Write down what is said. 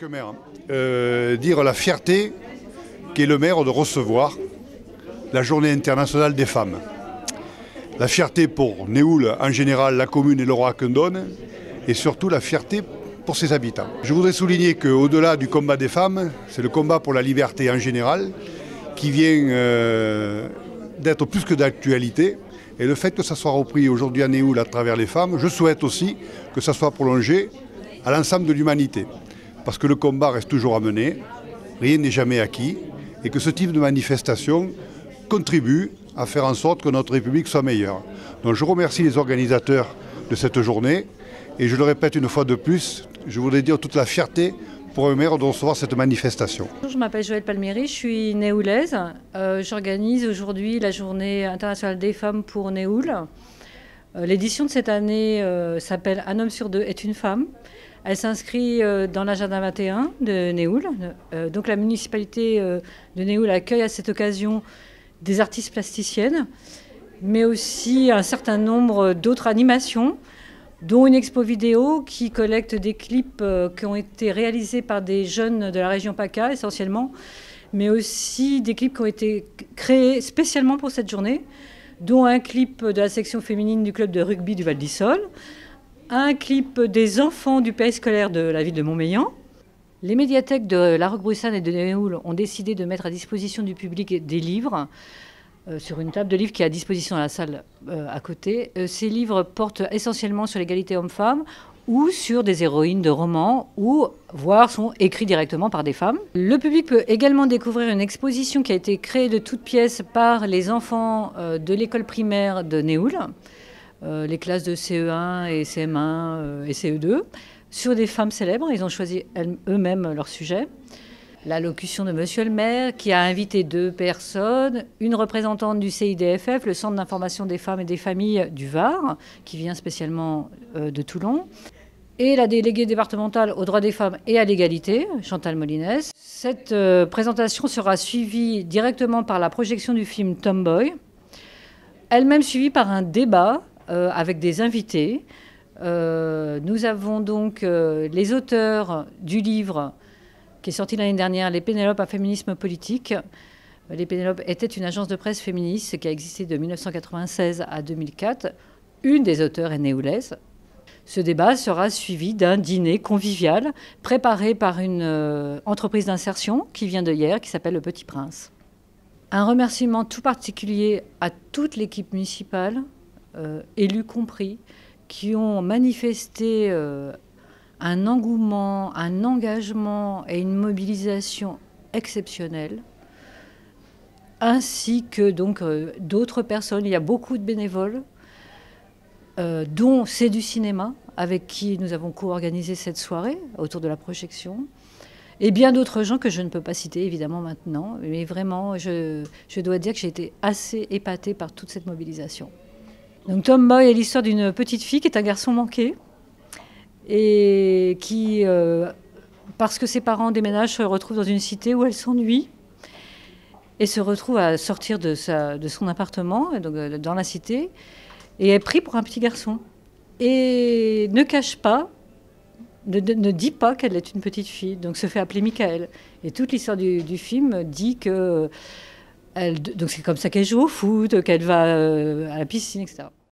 que maire, dire la fierté qu'est le maire de recevoir la Journée internationale des femmes. La fierté pour Néoul en général, la commune et le Roaccq-en-Dhaune, et surtout la fierté pour ses habitants. Je voudrais souligner qu'au-delà du combat des femmes, c'est le combat pour la liberté en général qui vient d'être plus que d'actualité. Et le fait que ça soit repris aujourd'hui à Néoul à travers les femmes, je souhaite aussi que ça soit prolongé à l'ensemble de l'humanité. Parce que le combat reste toujours à mener, rien n'est jamais acquis, et que ce type de manifestation contribue à faire en sorte que notre République soit meilleure. Donc je remercie les organisateurs de cette journée, et je le répète une fois de plus, je voudrais dire toute la fierté pour un maire de recevoir cette manifestation. Je m'appelle Joëlle Palmieri, je suis néoulaise. J'organise aujourd'hui la Journée internationale des femmes pour Néoul. L'édition de cette année s'appelle « Un homme sur deux est une femme ». Elle s'inscrit dans l'agenda 21 de Néoul. Donc la municipalité de Néoul accueille à cette occasion des artistes plasticiennes, mais aussi un certain nombre d'autres animations, dont une expo vidéo qui collecte des clips qui ont été réalisés par des jeunes de la région PACA essentiellement, mais aussi des clips qui ont été créés spécialement pour cette journée, dont un clip de la section féminine du club de rugby du Val d'Isole, un clip des enfants du périscolaire de la ville de Montmélian. Les médiathèques de La Roque-Brussanne et de Néoul ont décidé de mettre à disposition du public des livres sur une table de livres qui est à disposition dans la salle à côté. Ces livres portent essentiellement sur l'égalité homme-femme ou sur des héroïnes de romans ou voire sont écrits directement par des femmes. Le public peut également découvrir une exposition qui a été créée de toutes pièces par les enfants de l'école primaire de Néoul, les classes de CE1 et CM1 et CE2, sur des femmes célèbres. Ils ont choisi eux-mêmes leur sujet. L'allocution de Monsieur le maire qui a invité 2 personnes, une représentante du CIDFF, le Centre d'information des femmes et des familles du Var, qui vient spécialement de Toulon, et la déléguée départementale aux droits des femmes et à l'égalité, Chantal Molinès. Cette présentation sera suivie directement par la projection du film Tomboy, elle-même suivie par un débat avec des invités. Nous avons donc les auteurs du livre qui est sorti l'année dernière, Les Pénélopes, un féminisme politique. Les Pénélopes était une agence de presse féministe qui a existé de 1996 à 2004. Une des auteurs est néoulaise. Ce débat sera suivi d'un dîner convivial préparé par une entreprise d'insertion qui vient de hier, qui s'appelle Le Petit Prince. Un remerciement tout particulier à toute l'équipe municipale, élus compris, qui ont manifesté un engouement, un engagement et une mobilisation exceptionnelle, ainsi que donc d'autres personnes. Il y a beaucoup de bénévoles, dont C'est du cinéma, avec qui nous avons co-organisé cette soirée autour de la projection, et bien d'autres gens que je ne peux pas citer évidemment maintenant, mais vraiment je dois dire que j'ai été assez épatée par toute cette mobilisation. Donc Tomboy est l'histoire d'une petite fille qui est un garçon manqué, et qui, parce que ses parents déménagent, se retrouve dans une cité où elle s'ennuie et se retrouve à sortir de son appartement, donc dans la cité, et est pris pour un petit garçon. Et ne cache pas, ne dit pas qu'elle est une petite fille, donc se fait appeler Michael. Et toute l'histoire du film dit que donc c'est comme ça qu'elle joue au foot, qu'elle va à la piscine, etc.